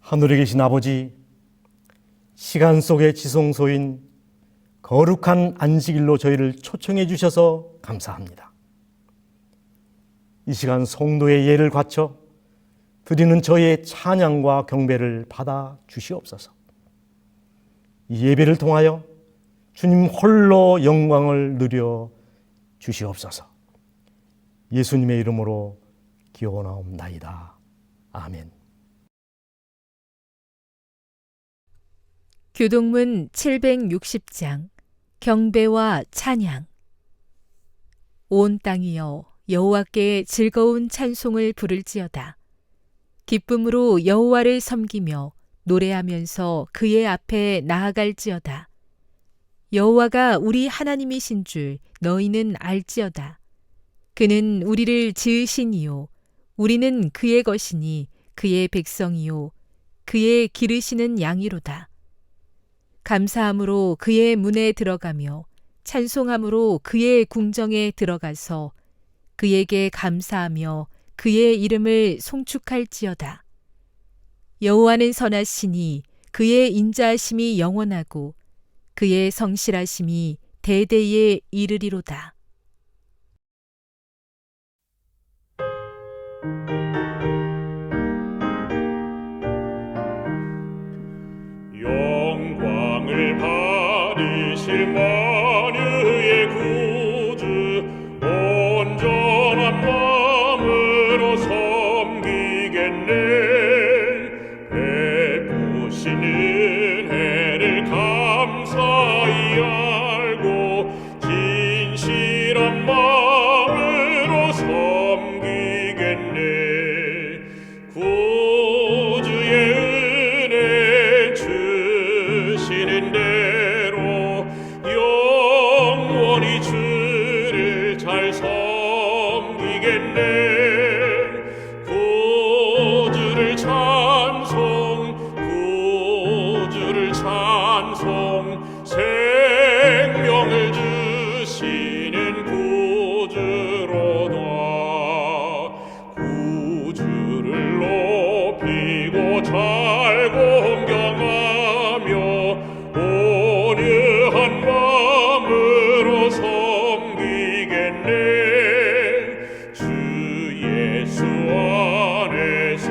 하늘에 계신 아버지, 시간 속의 지성소인 거룩한 안식일로 저희를 초청해 주셔서 감사합니다. 이 시간 성도의 예를 갖춰 드리는 저희의 찬양과 경배를 받아 주시옵소서. 이 예배를 통하여 주님 홀로 영광을 누려 주시옵소서. 예수님의 이름으로 기원하옵나이다. 아멘. 교동문 760장 경배와 찬양. 온 땅이여 여호와께 즐거운 찬송을 부를지어다. 기쁨으로 여호와를 섬기며 노래하면서 그의 앞에 나아갈지어다. 여호와가 우리 하나님이신 줄 너희는 알지어다. 그는 우리를 지으신 이요 우리는 그의 것이니 그의 백성이요 그의 기르시는 양이로다. 감사함으로 그의 문에 들어가며 찬송함으로 그의 궁정에 들어가서 그에게 감사하며 그의 이름을 송축할지어다. 여호와는 선하시니 그의 인자하심이 영원하고 그의 성실하심이 대대에 이르리로다. 영광을 받으실 만유의 구주 온전한 마음으로 섬기겠네. 베푸신 은혜를 감사히 알고 진실한 마음으로 섬기겠네. 구주의 은혜 주시는 대로 영원히 주를 잘 섬기겠네. 구주를 찬송 생명을 주시는 구주로다. 구주를 높이고 잘 공경하며 온유한 마음으로 섬기겠네. 주 예수 안에서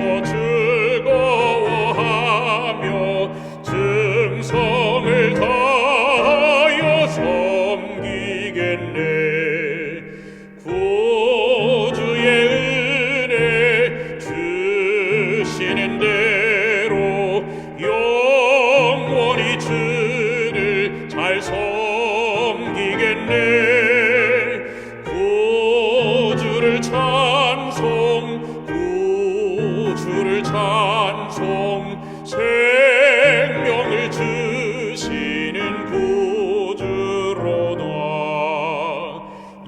즐거워하며 증성을 다하여 섬기겠네. 구주의 은혜 주시는 대로 영원히 주를 잘 섬기겠네. 구주를 찬송 생명을 주시는 구주로다.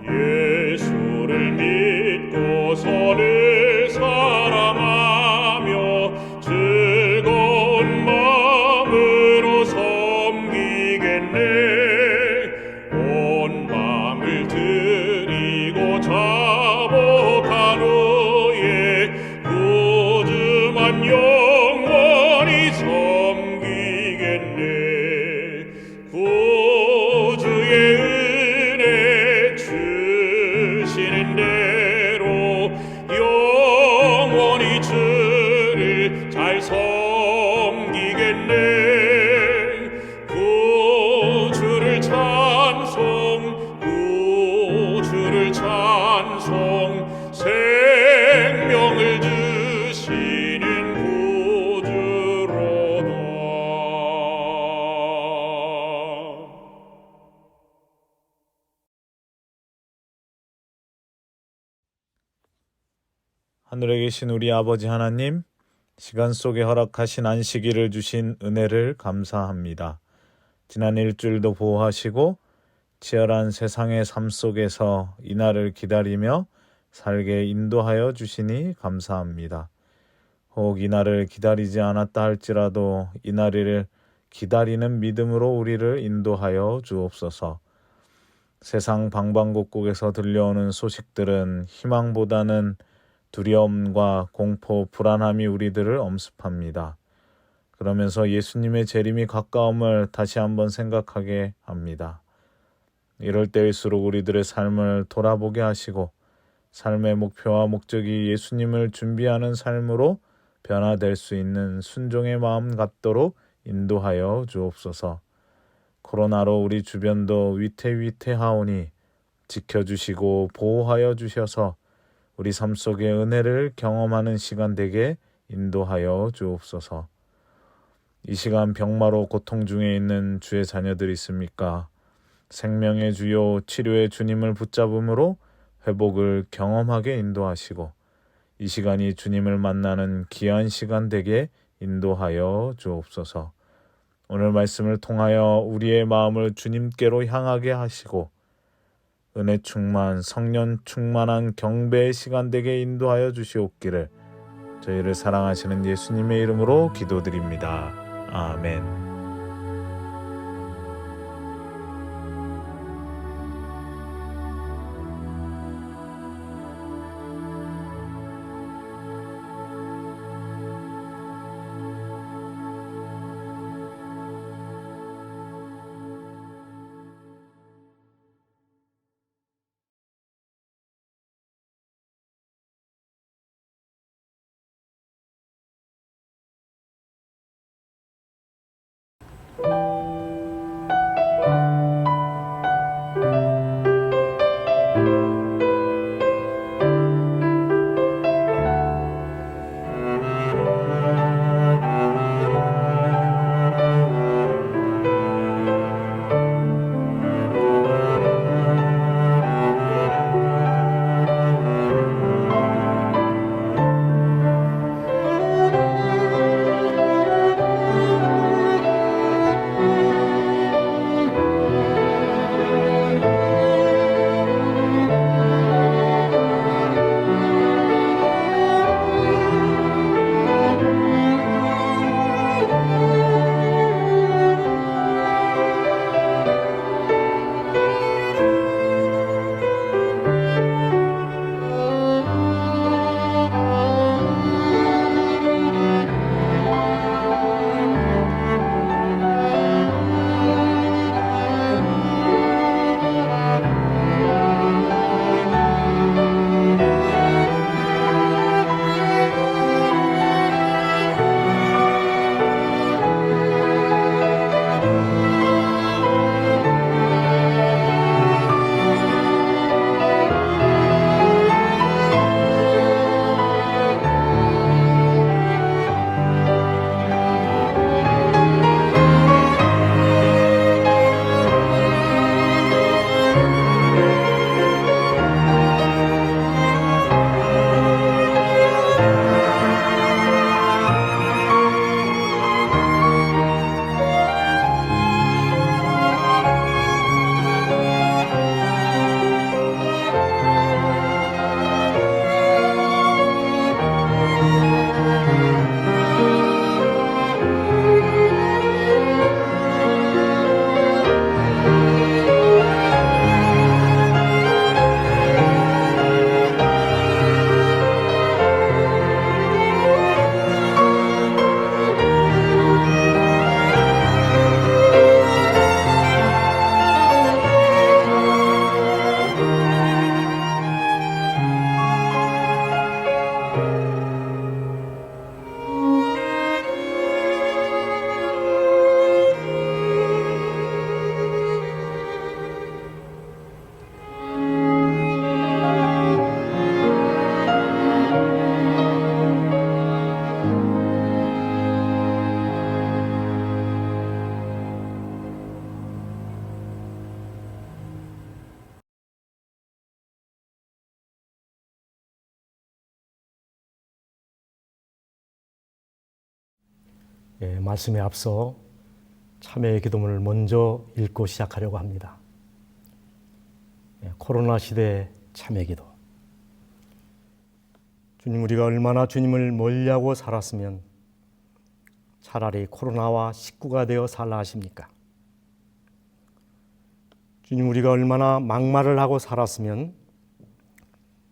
예수를 믿고 선을 사랑하며 즐거운 마음으로 섬기겠네. 온 마음을 드리고 자복한 후에 구주만 영원히 섬기겠네. 구주의 은혜 주시는 대로 영원히 주를 잘 섬기겠네. 구주를 찬송 생명을 주시는 구주로다. 하늘에 계신 우리 아버지 하나님, 시간 속에 허락하신 안식일을 주신 은혜를 감사합니다. 지난 일주일도 보호하시고 치열한 세상의 삶 속에서 이날을 기다리며 살게 인도하여 주시니 감사합니다. 혹 이날을 기다리지 않았다 할지라도 이날을 기다리는 믿음으로 우리를 인도하여 주옵소서. 세상 방방곡곡에서 들려오는 소식들은 희망보다는 두려움과 공포, 불안함이 우리들을 엄습합니다. 그러면서 예수님의 재림이 가까움을 다시 한번 생각하게 합니다. 이럴 때일수록 우리들의 삶을 돌아보게 하시고 삶의 목표와 목적이 예수님을 준비하는 삶으로 변화될 수 있는 순종의 마음 갖도록 인도하여 주옵소서. 코로나로 우리 주변도 위태위태하오니 지켜주시고 보호하여 주셔서 우리 삶 속의 은혜를 경험하는 시간 되게 인도하여 주옵소서. 이 시간 병마로 고통 중에 있는 주의 자녀들 있습니까? 생명의 주요 치료의 주님을 붙잡음으로 회복을 경험하게 인도하시고 이 시간이 주님을 만나는 귀한 시간 되게 인도하여 주옵소서. 오늘 말씀을 통하여 우리의 마음을 주님께로 향하게 하시고 은혜 충만, 성령 충만한 경배의 시간 되게 인도하여 주시옵기를 저희를 사랑하시는 예수님의 이름으로 기도드립니다. 아멘. 말씀에 앞서 참회의 기도문을 먼저 읽고 시작하려고 합니다. 코로나 시대의 참회 기도. 주님, 우리가 얼마나 주님을 멀리하고 살았으면 차라리 코로나와 식구가 되어 살라 하십니까? 주님, 우리가 얼마나 막말을 하고 살았으면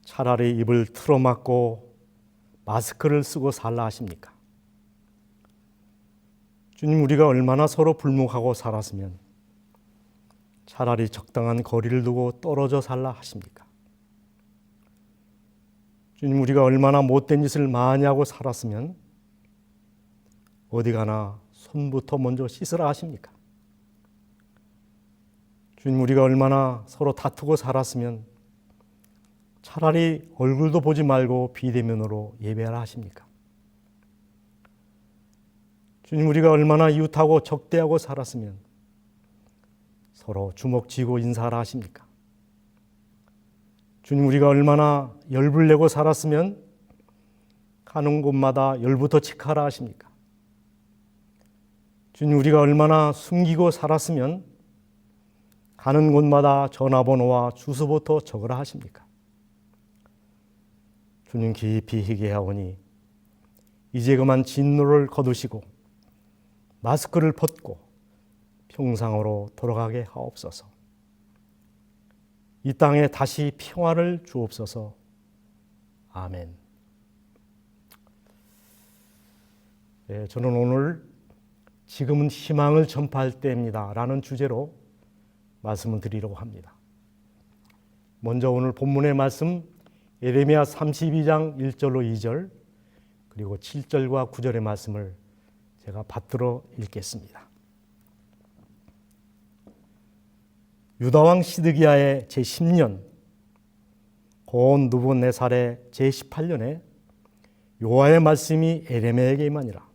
차라리 입을 틀어막고 마스크를 쓰고 살라 하십니까? 주님, 우리가 얼마나 서로 불목하고 살았으면 차라리 적당한 거리를 두고 떨어져 살라 하십니까? 주님, 우리가 얼마나 못된 짓을 많이 하고 살았으면 어디 가나 손부터 먼저 씻으라 하십니까? 주님, 우리가 얼마나 서로 다투고 살았으면 차라리 얼굴도 보지 말고 비대면으로 예배하라 하십니까? 주님, 우리가 얼마나 이웃하고 적대하고 살았으면 서로 주먹 쥐고 인사하라 하십니까? 주님, 우리가 얼마나 열불 내고 살았으면 가는 곳마다 열부터 체크하라 하십니까? 주님, 우리가 얼마나 숨기고 살았으면 가는 곳마다 전화번호와 주소부터 적으라 하십니까? 주님, 깊이 회개하오니 이제 그만 진노를 거두시고 마스크를 벗고 평상으로 돌아가게 하옵소서. 이 땅에 다시 평화를 주옵소서. 아멘. 네, 저는 오늘 지금은 희망을 전파할 때입니다 라는 주제로 말씀을 드리려고 합니다. 먼저 오늘 본문의 말씀 예레미야 32장 1절로 2절 그리고 7절과 9절의 말씀을 제가 받들어 읽겠습니다. 유다왕 시드기야의 제10년 고온 느부갓네살의 제18년에 여호와의 말씀이 에레미야에게 임하니라.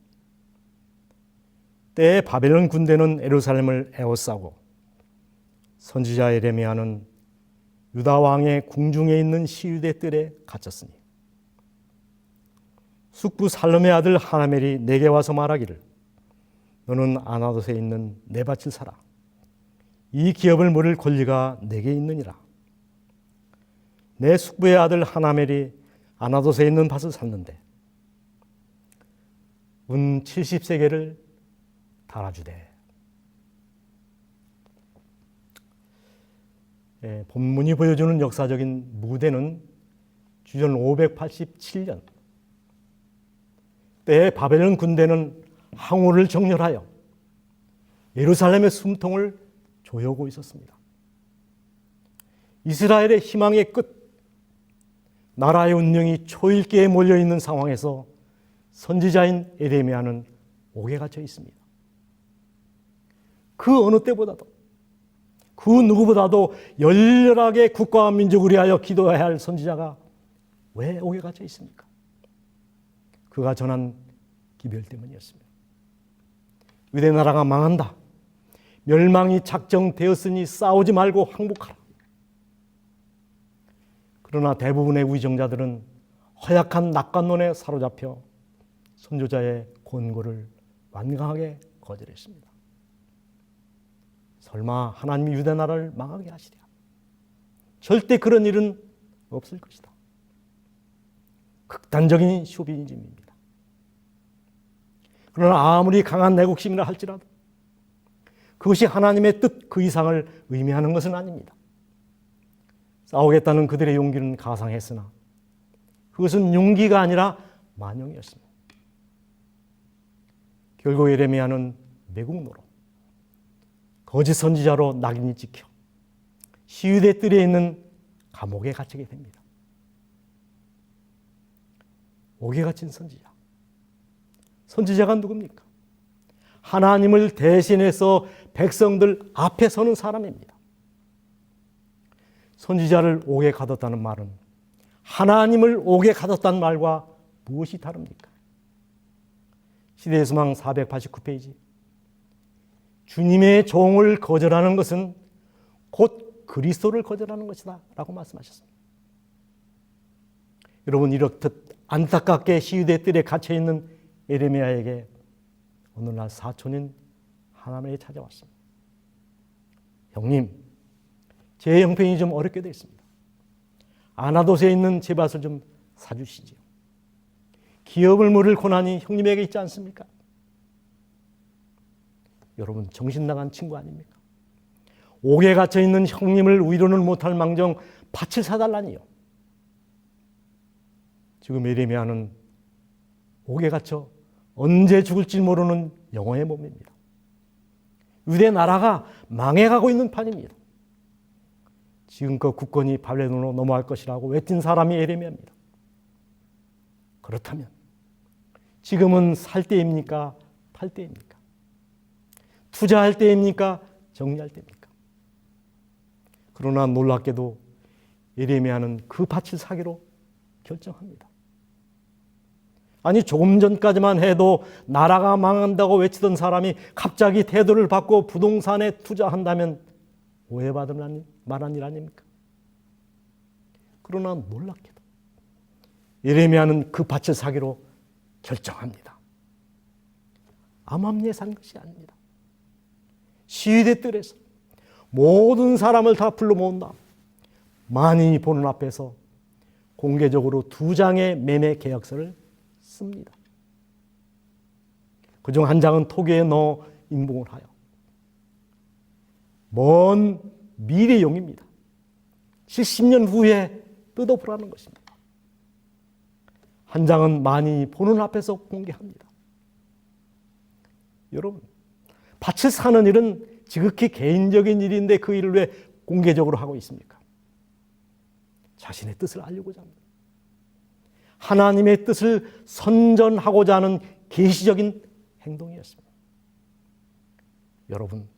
때에 바벨론 군대는 예루살렘을 에워싸고 선지자 에레미야는 유다 왕의 궁중에 있는 시위대 뜰에 갇혔으니 숙부 살롬의 아들 하나멜이 내게 와서 말하기를 너는 아나돗에 있는 내 밭을 사라. 이 기업을 물을 권리가 내게 있느니라. 내 숙부의 아들 하나멜이 아나돗에 있는 밭을 샀는데 은 70세겔을 달아주되. 본문이 보여주는 역사적인 무대는 주전 587년 때에 바벨론 군대는 항우를 정렬하여 예루살렘의 숨통을 조여오고 있었습니다. 이스라엘의 희망의 끝, 나라의 운명이 초일기에 몰려있는 상황에서 선지자인 에레미야는 옥에 갇혀 있습니다. 그 어느 때보다도 그 누구보다도 열렬하게 국가와 민족을 위하여 기도해야 할 선지자가 왜 옥에 갇혀 있습니까? 그가 전한 기별 때문이었습니다. 유대 나라가 망한다. 멸망이 작정되었으니 싸우지 말고 항복하라. 그러나 대부분의 위정자들은 허약한 낙관론에 사로잡혀 선조자의 권고를 완강하게 거절했습니다. 설마 하나님이 유대 나라를 망하게 하시랴? 절대 그런 일은 없을 것이다. 극단적인 쇼비니즘입니다. 그러나 아무리 강한 애국심이라 할지라도 그것이 하나님의 뜻 그 이상을 의미하는 것은 아닙니다. 싸우겠다는 그들의 용기는 가상했으나 그것은 용기가 아니라 만용이었습니다. 결국 예레미야는 매국노로 거짓 선지자로 낙인이 찍혀 시위대 뜰에 있는 감옥에 갇히게 됩니다. 옥에 갇힌 선지자. 선지자가 누굽니까? 하나님을 대신해서 백성들 앞에 서는 사람입니다. 선지자를 옥에 가뒀다는 말은 하나님을 옥에 가뒀다는 말과 무엇이 다릅니까? 시대의 소망 489페이지. 주님의 종을 거절하는 것은 곧 그리스도를 거절하는 것이다 라고 말씀하셨습니다. 여러분, 이렇듯 안타깝게 시위대 뜰에 갇혀있는 에레미야에게 오늘날 사촌인 하나멜이 찾아왔습니다. 형님, 제 형편이 좀 어렵게 되어 있습니다. 아나돗에 있는 제 밭을 좀 사주시지요. 기업을 물을 고난이 형님에게 있지 않습니까? 여러분, 정신 나간 친구 아닙니까? 옥에 갇혀 있는 형님을 위로는 못할 망정 밭을 사달라니요. 지금 에레미야는 옥에 갇혀 언제 죽을지 모르는 영혼의 몸입니다. 유대 나라가 망해가고 있는 판입니다. 지금껏 국권이 바벨론으로 넘어갈 것이라고 외친 사람이 에레미야입니다. 그렇다면 지금은 살 때입니까? 팔 때입니까? 투자할 때입니까? 정리할 때입니까? 그러나 놀랍게도 예레미야는 그 밭을 사기로 결정합니다. 아니 조금 전까지만 해도 나라가 망한다고 외치던 사람이 갑자기 태도를 바꿔 부동산에 투자한다면 오해받을 만한 일 아닙니까? 그러나 놀랍게도 예레미야는 그 밭을 사기로 결정합니다. 암암리에 산 것이 아닙니다. 시위대 뜰에서 모든 사람을 다 불러 모은 다음 만인이 보는 앞에서 공개적으로 2장의 매매 계약서를 씁니다. 그중 한 장은 토기에 넣어 인봉을 하여 먼 미래용입니다. 70년 후에 뜯어보라는 것입니다. 한 장은 만인이 보는 앞에서 공개합니다. 여러분, 밭을 사는 일은 지극히 개인적인 일인데 그 일을 왜 공개적으로 하고 있습니까? 자신의 뜻을 알리고자 합니다. 하나님의 뜻을 선전하고자 하는 계시적인 행동이었습니다. 여러분,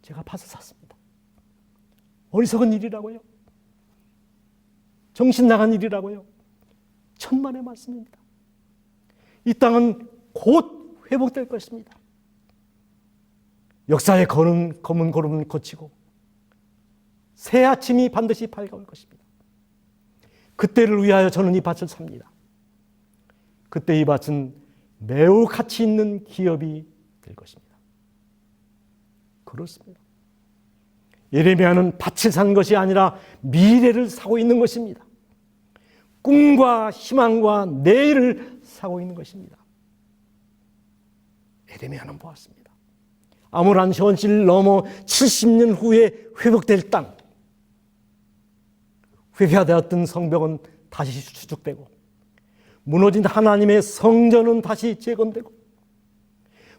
제가 밭을 샀습니다. 어리석은 일이라고요? 정신 나간 일이라고요? 천만의 말씀입니다. 이 땅은 곧 회복될 것입니다. 역사의 검은 걸음은 거치고 새 아침이 반드시 밝아올 것입니다. 그때를 위하여 저는 이 밭을 삽니다. 그때 이 밭은 매우 가치 있는 기업이 될 것입니다. 그렇습니다. 예레미야는 밭을 산 것이 아니라 미래를 사고 있는 것입니다. 꿈과 희망과 내일을 사고 있는 것입니다. 예레미야는 보았습니다. 암울한 현실 넘어 70년 후에 회복될 땅, 회개되었던 성벽은 다시 수축되고 무너진 하나님의 성전은 다시 재건되고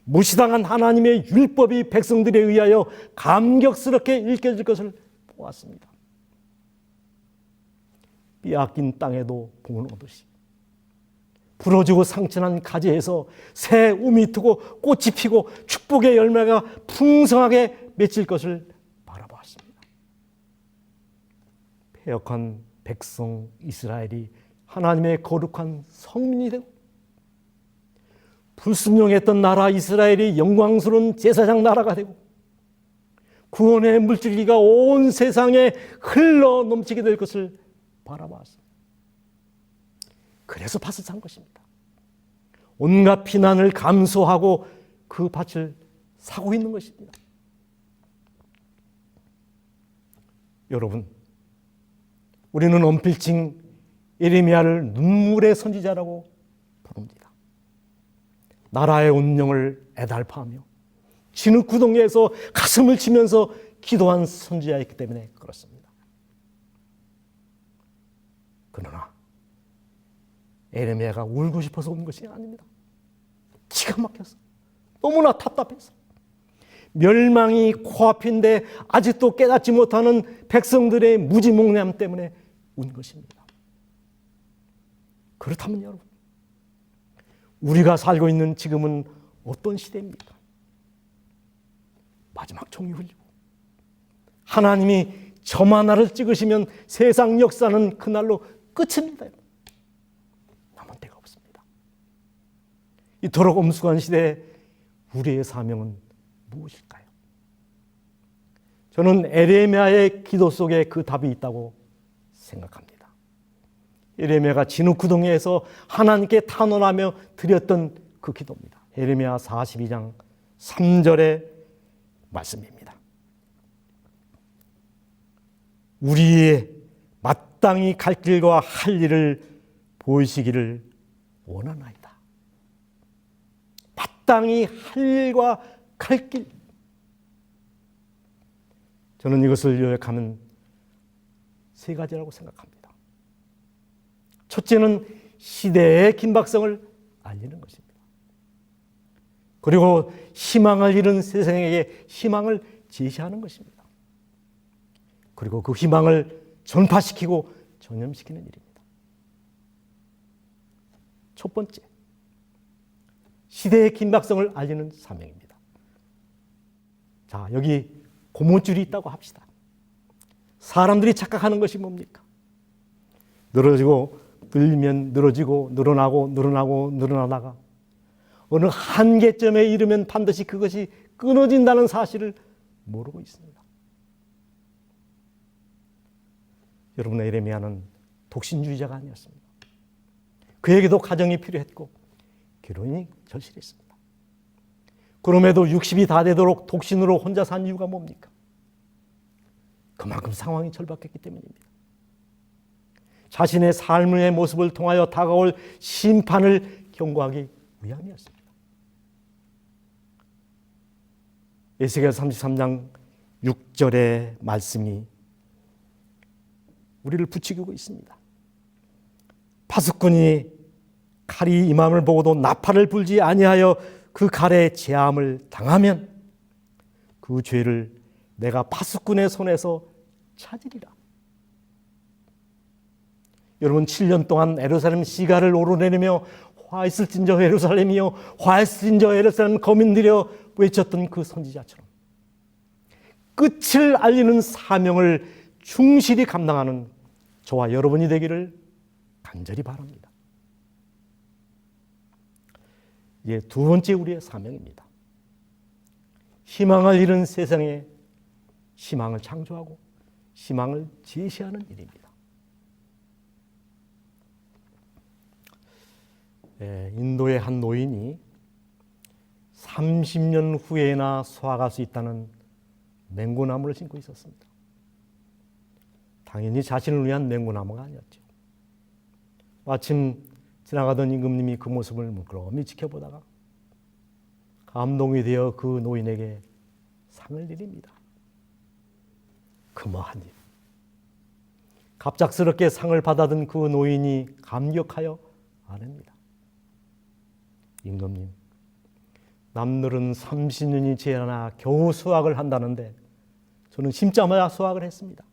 무시당한 하나님의 율법이 백성들에 의하여 감격스럽게 읽혀질 것을 보았습니다. 빼앗긴 땅에도 봄은 오듯이 부러지고 상처난 가지에서 새 움이 트고 꽃이 피고 축복의 열매가 풍성하게 맺힐 것을 바라보았습니다. 패역한 백성 이스라엘이 하나님의 거룩한 성민이 되고 불순종했던 나라 이스라엘이 영광스러운 제사장 나라가 되고 구원의 물줄기가 온 세상에 흘러 넘치게 될 것을 바라보았습니다. 그래서 밭을 산 것입니다. 온갖 피난을 감수하고 그 밭을 사고 있는 것입니다. 여러분, 우리는 언필칭 예레미야를 눈물의 선지자라고 부릅니다. 나라의 운명을 애달파하며 진흙구덩이에서 가슴을 치면서 기도한 선지자였기 때문에 그렇습니다. 그러나 예레미야가 울고 싶어서 온 것이 아닙니다. 기가 막혀서 너무나 답답해서 멸망이 코앞인데 아직도 깨닫지 못하는 백성들의 무지몽ям 때문에 운 것입니다. 그렇다면 여러분, 우리가 살고 있는 지금은 어떤 시대입니까? 마지막 종이 울리고 하나님이 점 하나를 찍으시면 세상 역사는 그날로 끝입니다. 남은 데가 없습니다. 이토록 엄숙한 시대에 우리의 사명은 무엇일까요? 저는 에레미야의 기도 속에 그 답이 있다고 생각합니다. 에레미야가 진흙구덩이에서 하나님께 탄원하며 드렸던 그 기도입니다. 에레미야 42장 3절의 말씀입니다. 우리의 마땅히 갈 길과 할 일을 보이시기를 원하나이다. 마땅히 할 일과 갈 길. 저는 이것을 요약하면 세 가지라고 생각합니다. 첫째는 시대의 긴박성을 알리는 것입니다. 그리고 희망을 잃은 세상에게 희망을 제시하는 것입니다. 그리고 그 희망을 전파시키고 전염시키는 일입니다. 첫 번째, 시대의 긴박성을 알리는 사명입니다. 자, 여기 고무줄이 있다고 합시다. 사람들이 착각하는 것이 뭡니까? 늘어지고 늘면 늘어지고 늘어나고 늘어나고 늘어나다가 어느 한계점에 이르면 반드시 그것이 끊어진다는 사실을 모르고 있습니다. 여러분의 에레미야는 독신주의자가 아니었습니다. 그에게도 가정이 필요했고 결혼이 절실했습니다. 그럼에도 60이 다 되도록 독신으로 혼자 산 이유가 뭡니까? 그만큼 상황이 절박했기 때문입니다. 자신의 삶의 모습을 통하여 다가올 심판을 경고하기 위함이었습니다. 에스겔 33장 6절의 말씀이 우리를 부추기고 있습니다. 파수꾼이 칼이 임함을 보고도 나팔을 불지 아니하여 그 칼에 제함을 당하면 그 죄를 내가 파수꾼의 손에서 찾으리라. 여러분, 7년 동안 예루살렘 시가를 오르내리며 화 있을진저 예루살렘이여 화 있을진저 예루살렘 거민들여 외쳤던 그 선지자처럼 끝을 알리는 사명을 충실히 감당하는 저와 여러분이 되기를 간절히 바랍니다. 이제 두 번째 우리의 사명입니다. 희망을 잃은 세상에 희망을 창조하고 희망을 제시하는 일입니다. 인도의 한 노인이 30년 후에나 수확할 수 있다는 맹고나무를 심고 있었습니다. 당연히 자신을 위한 맹고나무가 아니었죠. 마침 지나가던 임금님이 그 모습을 물끄러미 지켜보다가 감동이 되어 그 노인에게 상을 드립니다. 그머한 일. 갑작스럽게 상을 받아든 그 노인이 감격하여 아뢰니다. 임금님, 남들은 30년이 지나 겨우 수확을 한다는데 저는 심자마자 수확을 했습니다.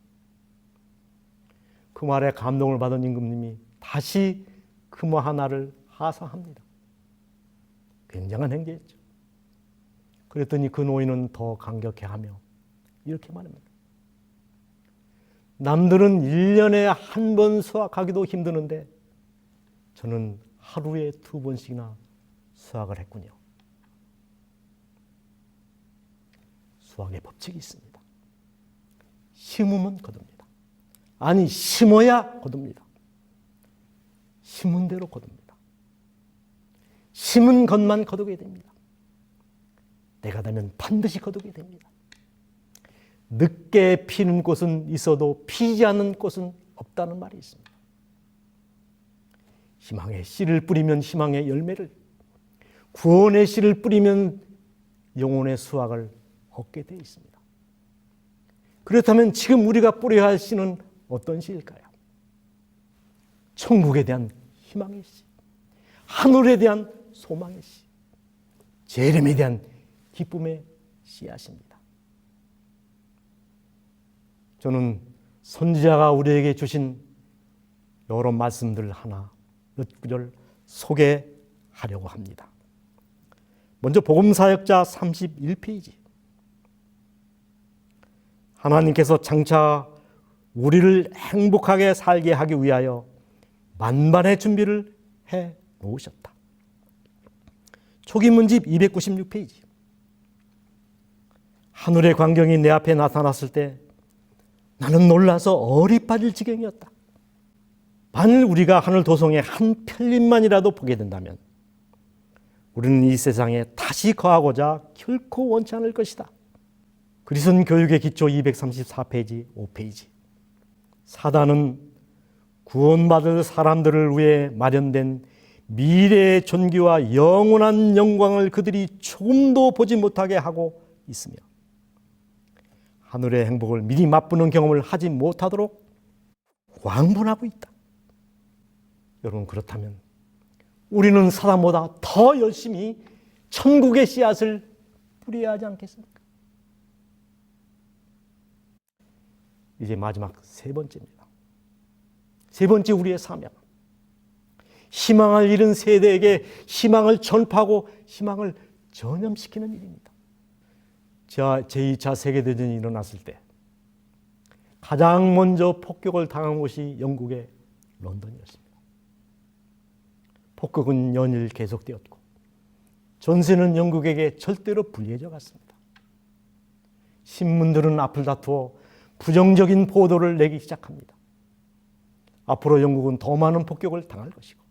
그 말에 감동을 받은 임금님이 다시 금화 하나를 하사합니다. 굉장한 행제였죠. 그랬더니 그 노인은 더 감격해하며 이렇게 말합니다. 남들은 1년에 한 번 수확하기도 힘드는데 저는 하루에 2번씩이나 수확을 했군요. 수확의 법칙이 있습니다. 심으면 거둡니다. 아니, 심어야 거둡니다. 심은 대로 거둡니다. 심은 것만 거두게 됩니다. 때가 되면 반드시 거두게 됩니다. 늦게 피는 꽃은 있어도 피지 않는 꽃은 없다는 말이 있습니다. 희망의 씨를 뿌리면 희망의 열매를, 구원의 씨를 뿌리면 영혼의 수확을 얻게 되어 있습니다. 그렇다면 지금 우리가 뿌려야 할 씨는 어떤 씨일까요? 천국에 대한 희망의 씨, 하늘에 대한 소망의 씨, 재림에 대한 기쁨의 씨앗입니다. 저는 선지자가 우리에게 주신 여러 말씀들 하나 몇 구절 소개하려고 합니다. 먼저 복음사역자 31페이지. 하나님께서 장차 우리를 행복하게 살게 하기 위하여 만반의 준비를 해 놓으셨다. 초기 문집 296페이지. 하늘의 광경이 내 앞에 나타났을 때 나는 놀라서 얼이 빠질 지경이었다. 만일 우리가 하늘 도성의 한 편림만이라도 보게 된다면 우리는 이 세상에 다시 거하고자 결코 원치 않을 것이다. 그리스도인 교육의 기초 234페이지 5페이지. 사단은 구원받을 사람들을 위해 마련된 미래의 존귀와 영원한 영광을 그들이 조금도 보지 못하게 하고 있으며 하늘의 행복을 미리 맛보는 경험을 하지 못하도록 광분하고 있다. 여러분, 그렇다면 우리는 사단보다 더 열심히 천국의 씨앗을 뿌려야 하지 않겠습니까? 이제 마지막 세 번째입니다. 세 번째 우리의 사명. 희망을 잃은 세대에게 희망을 전파하고 희망을 전염시키는 일입니다. 제2차 세계대전이 일어났을 때 가장 먼저 폭격을 당한 곳이 영국의 런던이었습니다. 폭격은 연일 계속되었고 전세는 영국에게 절대로 불리해져 갔습니다. 신문들은 앞을 다투어 부정적인 보도를 내기 시작합니다. 앞으로 영국은 더 많은 폭격을 당할 것이고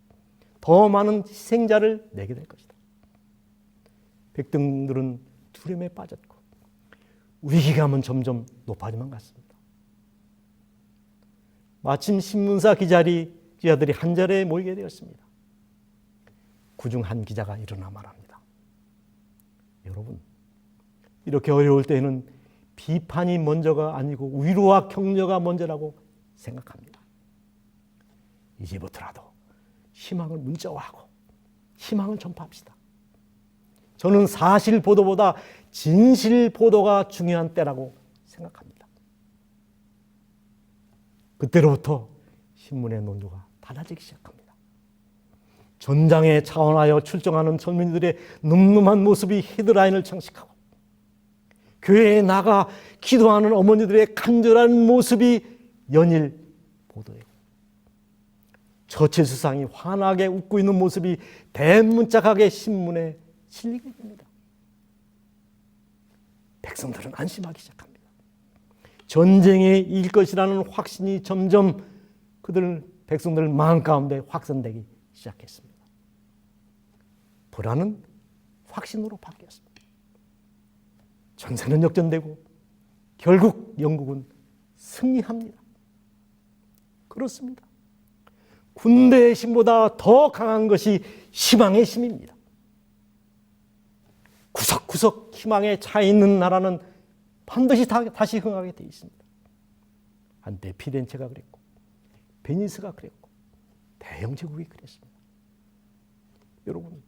더 많은 희생자를 내게 될 것이다. 백성들은 두려움에 빠졌고 위기감은 점점 높아지만 갔습니다. 마침 신문사 기자들이 한 자리에 모이게 되었습니다. 그중 한 기자가 일어나 말합니다. 여러분, 이렇게 어려울 때에는 비판이 먼저가 아니고 위로와 격려가 먼저라고 생각합니다. 이제부터라도 희망을 문자화하고 희망을 전파합시다. 저는 사실 보도보다 진실 보도가 중요한 때라고 생각합니다. 그때로부터 신문의 논조가 달라지기 시작합니다. 전장에 차원하여 출정하는 젊은이들의 늠름한 모습이 헤드라인을 장식하고 교회에 나가 기도하는 어머니들의 간절한 모습이 연일 보도되고 처체수상이 환하게 웃고 있는 모습이 대문짝하게 신문에 실리게 됩니다. 백성들은 안심하기 시작합니다. 전쟁에 이길 것이라는 확신이 점점 백성들 마음 가운데 확산되기 시작했습니다. 불안은 확신으로 바뀌었습니다. 전세는 역전되고 결국 영국은 승리합니다. 그렇습니다. 군대의 힘보다 더 강한 것이 희망의 힘입니다. 구석구석 희망에 차 있는 나라는 반드시 다시 흥하게 되어 있습니다. 한때 피렌체가 그랬고 베니스가 그랬고 대영 제국이 그랬습니다. 여러분,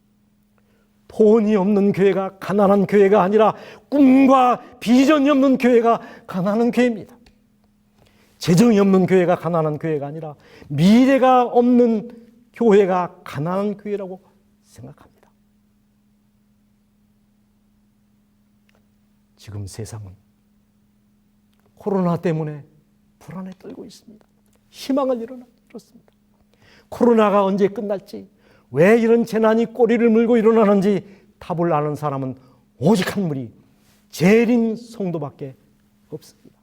돈이 없는 교회가 가난한 교회가 아니라 꿈과 비전이 없는 교회가 가난한 교회입니다. 재정이 없는 교회가 가난한 교회가 아니라 미래가 없는 교회가 가난한 교회라고 생각합니다. 지금 세상은 코로나 때문에 불안에 떨고 있습니다. 희망을 잃었습니다. 코로나가 언제 끝날지, 왜 이런 재난이 꼬리를 물고 일어나는지 답을 아는 사람은 오직 한 무리 재림 성도밖에 없습니다.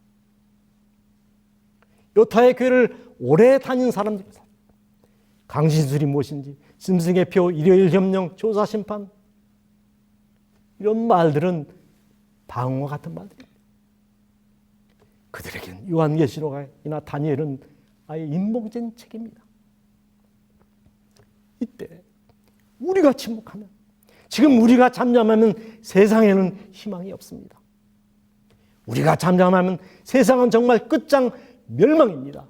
요타의 교회를 오래 다닌 사람들입니다. 강신술이 무엇인지, 짐승의 표, 일요일 점령, 조사 심판, 이런 말들은 방언과 같은 말들입니다. 그들에겐 요한계시록이나 다니엘은 아예 인봉된 책입니다. 이때 우리가 침묵하면, 지금 우리가 잠잠하면 세상에는 희망이 없습니다. 우리가 잠잠하면 세상은 정말 끝장 멸망입니다.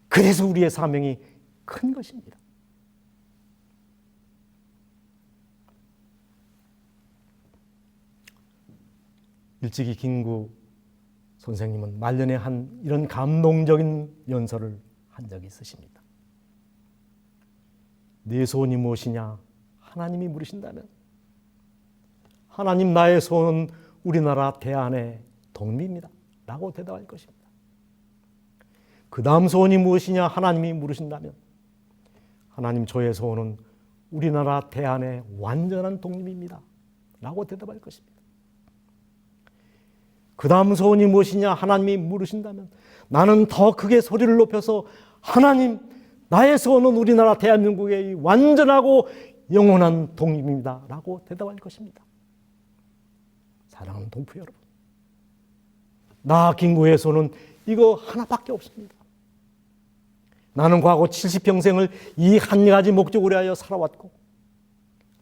그래서 우리의 사명이 큰 것입니다. 일찍이 김구 선생님은 말년에 한 이런 감동적인 연설을 한 적이 있으십니다. 네 소원이 무엇이냐? 하나님이 물으신다면, 하나님, 나의 소원은 우리나라 대안의 독립입니다 라고 대답할 것입니다. 그 다음 소원이 무엇이냐? 하나님이 물으신다면, 하나님, 저의 소원은 우리나라 대안의 완전한 독립입니다 라고 대답할 것입니다. 그 다음 소원이 무엇이냐? 하나님이 물으신다면, 나는 더 크게 소리를 높여서, 하나님, 나의 소원은 우리나라 대한민국의 완전하고 영원한 독립입니다 라고 대답할 것입니다. 사랑하는 동포 여러분, 나 김구의 소원은 이거 하나밖에 없습니다. 나는 과거 70평생을 이 한 가지 목적으로 하여 살아왔고,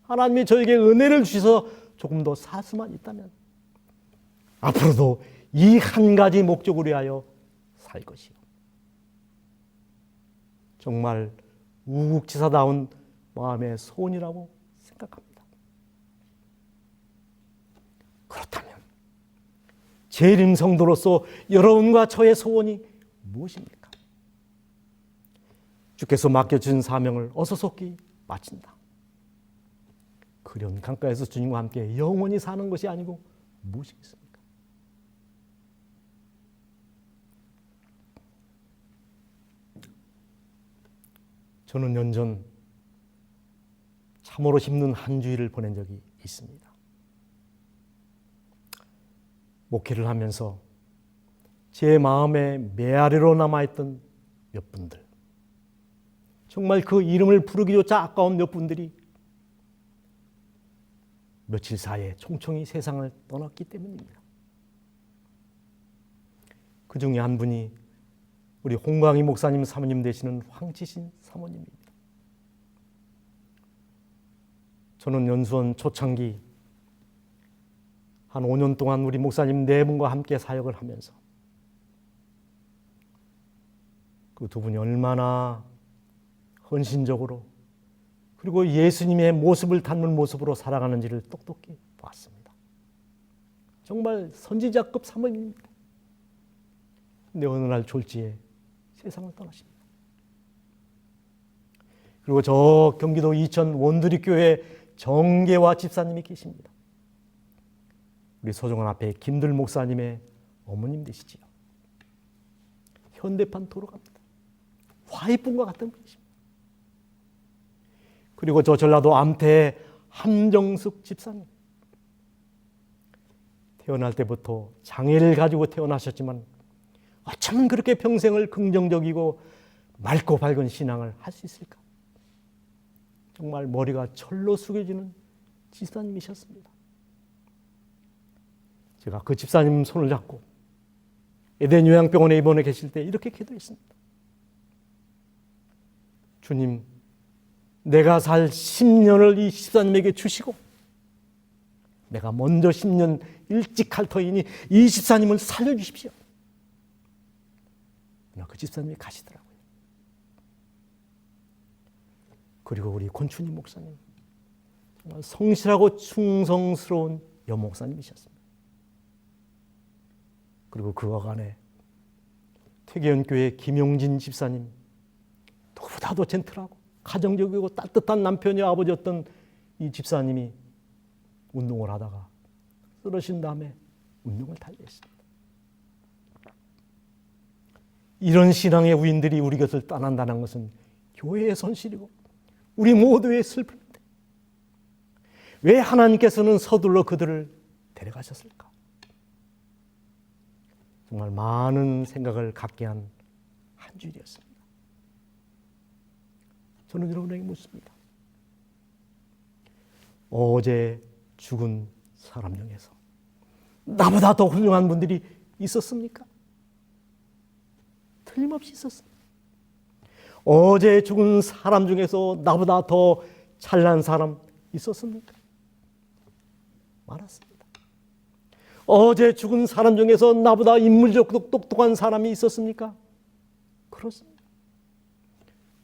하나님이 저에게 은혜를 주셔서 조금 더 살 수만 있다면 앞으로도 이 한 가지 목적으로 하여 살 것이요. 정말 우국지사다운 마음의 소원이라고 생각합니다. 그렇다면 재림 성도로서 여러분과 저의 소원이 무엇입니까? 주께서 맡겨준 사명을 어서속히 마친다. 그런 강가에서 주님과 함께 영원히 사는 것이 아니고 무엇이겠습니까? 저는 연전 참으로 힘든 한 주일을 보낸 적이 있습니다. 목회를 하면서 제 마음에 메아리로 남아있던 몇 분들, 정말 그 이름을 부르기조차 아까운 몇 분들이 며칠 사이에 총총히 세상을 떠났기 때문입니다. 그 중에 한 분이 우리 홍광희 목사님 사모님 되시는 황치신 사모님입니다. 저는 연수원 초창기 한 5년 동안 우리 목사님 네 분과 함께 사역을 하면서 그 두 분이 얼마나 헌신적으로 그리고 예수님의 모습을 닮은 모습으로 살아가는지를 똑똑히 봤습니다. 정말 선지자급 사모님입니다. 근데 어느 날 졸지에 세상을 떠나십니다. 그리고 저 경기도 이천 원두리교회 정계화 집사님이 계십니다. 우리 소중한 앞에 김들 목사님의 어머님 되시지요. 현대판 돌아갑니다. 화이분과 같은 분이십니다. 그리고 저 전라도 암태 함정숙 집사님. 태어날 때부터 장애를 가지고 태어나셨지만 어쩌면 그렇게 평생을 긍정적이고 맑고 밝은 신앙을 할 수 있을까? 정말 머리가 철로 숙여지는 집사님이셨습니다. 제가 그 집사님 손을 잡고 에덴 요양병원에 입원해 계실 때 이렇게 기도했습니다. 주님, 내가 살 10년을 이 집사님에게 주시고 내가 먼저 10년 일찍 할 터이니 이 집사님을 살려주십시오. 그 집사님이 가시더라고요. 그리고 우리 권춘희 목사님, 정말 성실하고 충성스러운 여목사님이셨습니다. 그리고 그와 간에 태계연교회 김용진 집사님, 누구보다도 젠틀하고 가정적이고 따뜻한 남편이 아버지였던 이 집사님이 운동을 하다가 쓰러진 다음에 운명을 달리했습니다. 이런 신앙의 우인들이 우리 곁을 떠난다는 것은 교회의 손실이고 우리 모두의 슬픔인데 왜 하나님께서는 서둘러 그들을 데려가셨을까? 정말 많은 생각을 갖게 한 한 주일이었습니다. 저는 여러분에게 묻습니다. 어제 죽은 사람 중에서 나보다 더 훌륭한 분들이 있었습니까? 틀림없이 있었습니다. 어제 죽은 사람 중에서 나보다 더 찬란한 사람 있었습니까? 많았습니다. 어제 죽은 사람 중에서 나보다 인물적으로 똑똑한 사람이 있었습니까? 그렇습니다.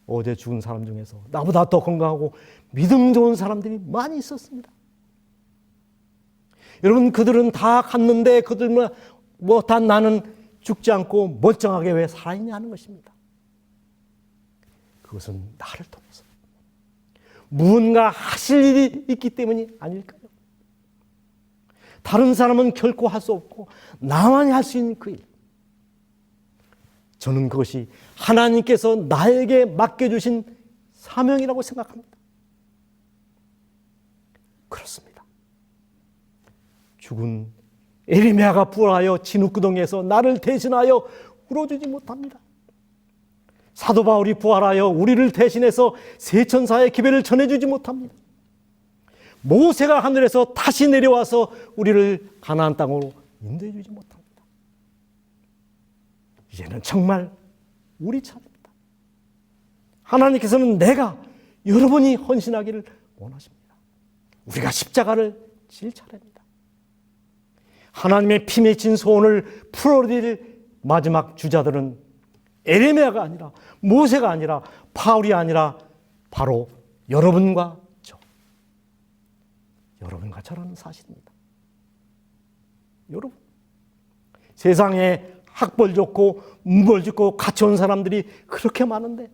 어제 죽은 사람 중에서 나보다 더 건강하고 믿음 좋은 사람들이 많이 있었습니다. 여러분, 그들은 다 갔는데 그들만 다 나는 죽지 않고 멀쩡하게 왜 살아있냐 하는 것입니다. 그것은 나를 통해서 무언가 하실 일이 있기 때문이 아닐까요? 다른 사람은 결코 할 수 없고 나만이 할 수 있는 그 일. 저는 그것이 하나님께서 나에게 맡겨주신 사명이라고 생각합니다. 그렇습니다. 죽은 에레미야가 부활하여 진흙구덩이에서 나를 대신하여 울어주지 못합니다. 사도 바울이 부활하여 우리를 대신해서 세천사의 기별을 전해주지 못합니다. 모세가 하늘에서 다시 내려와서 우리를 가나안 땅으로 인도해주지 못합니다. 이제는 정말 우리 차례입니다. 하나님께서는 내가 여러분이 헌신하기를 원하십니다. 우리가 십자가를 질 차례입니다. 하나님의 피 맺힌 소원을 풀어드릴 마지막 주자들은 에레미야가 아니라 모세가 아니라 바울이 아니라 바로 여러분과 저, 여러분과 저라는 사실입니다. 여러분, 세상에 학벌 좋고 문벌 좋고 가쳐온 사람들이 그렇게 많은데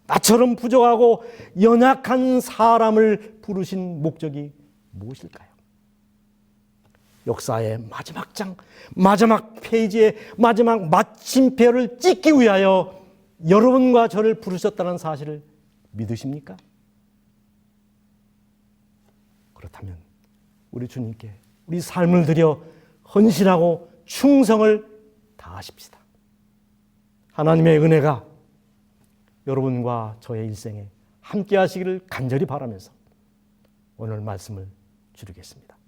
나처럼 부족하고 연약한 사람을 부르신 목적이 무엇일까요? 역사의 마지막 장, 마지막 페이지에 마지막 마침표를 찍기 위하여 여러분과 저를 부르셨다는 사실을 믿으십니까? 그렇다면 우리 주님께 우리 삶을 들여 헌신하고 충성을 다하십시다. 하나님의 은혜가 여러분과 저의 일생에 함께 하시기를 간절히 바라면서 오늘 말씀을 줄이겠습니다.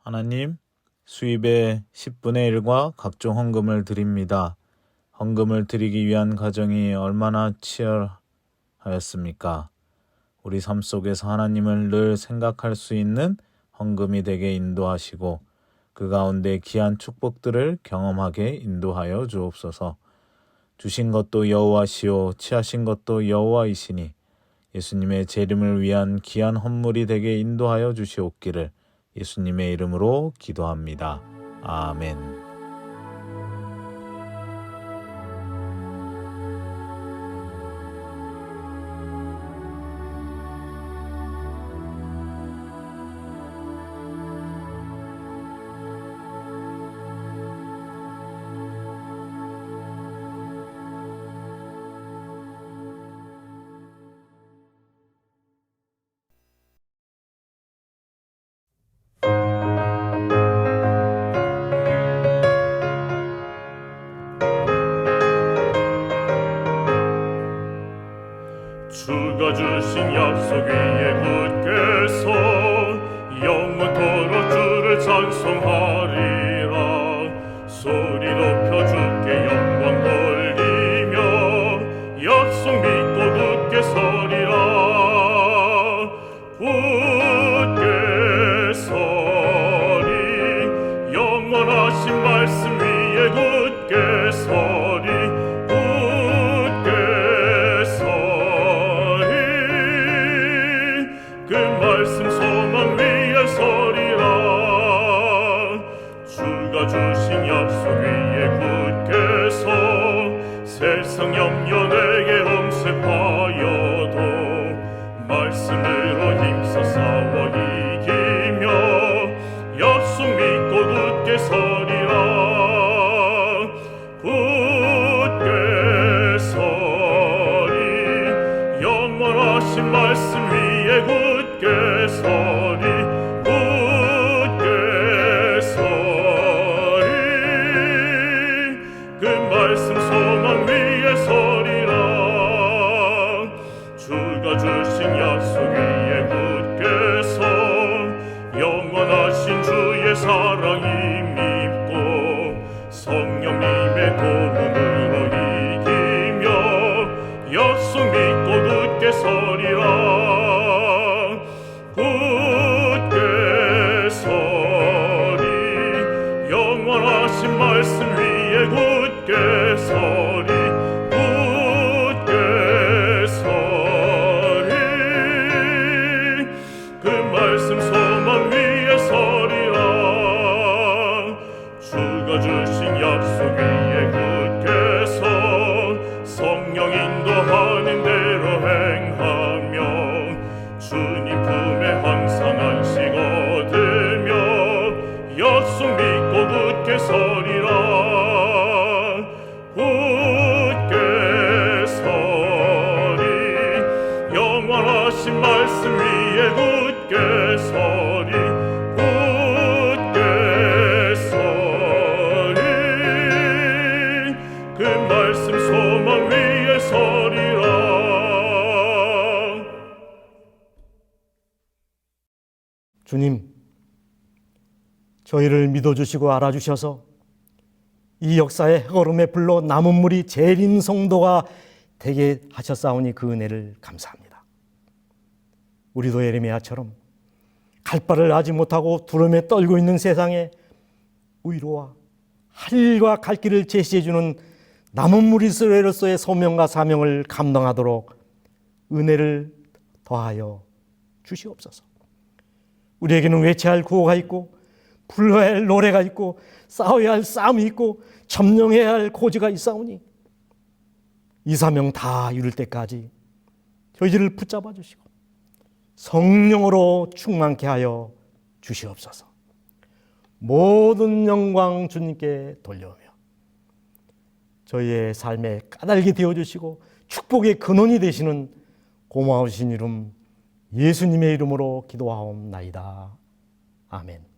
하나님, 수입의 10분의 1과 각종 헌금을 드립니다. 헌금을 드리기 위한 과정이 얼마나 치열하였습니까? 우리 삶 속에서 하나님을 늘 생각할 수 있는 헌금이 되게 인도하시고 그 가운데 귀한 축복들을 경험하게 인도하여 주옵소서. 주신 것도 여호와시오 취하신 것도 여호와이시니 예수님의 재림을 위한 귀한 헌물이 되게 인도하여 주시옵기를 예수님의 이름으로 기도합니다. 아멘. 주가 주신 약속 위에 굳게 서 영원토록 주를 찬송하리라. 소리 높여 주께 영광 돌리며 약속 믿고 굳게 서리라. 굳게 서리 영원하신 말씀 위에 굳게 서리. 주님, 저희를 믿어주시고 알아주셔서 이 역사의 해걸음에 불러 남은 물이 재림 성도가 되게 하셨사오니 그 은혜를 감사합니다. 우리도 예레미야처럼 갈 바를 아지 못하고 두려움에 떨고 있는 세상에 위로와 할일과 갈 길을 제시해주는 남은 물 이스라엘로서의 소명과 사명을 감당하도록 은혜를 더하여 주시옵소서. 우리에게는 외쳐야 할 구호가 있고 불러야 할 노래가 있고 싸워야 할 싸움이 있고 점령해야 할 고지가 있사오니 이 사명 다 이룰 때까지 저희를 붙잡아 주시고 성령으로 충만케 하여 주시옵소서. 모든 영광 주님께 돌려오며 저희의 삶에 까닭이 되어주시고 축복의 근원이 되시는 고마우신 이름 예수님의 이름으로 기도하옵나이다. 아멘.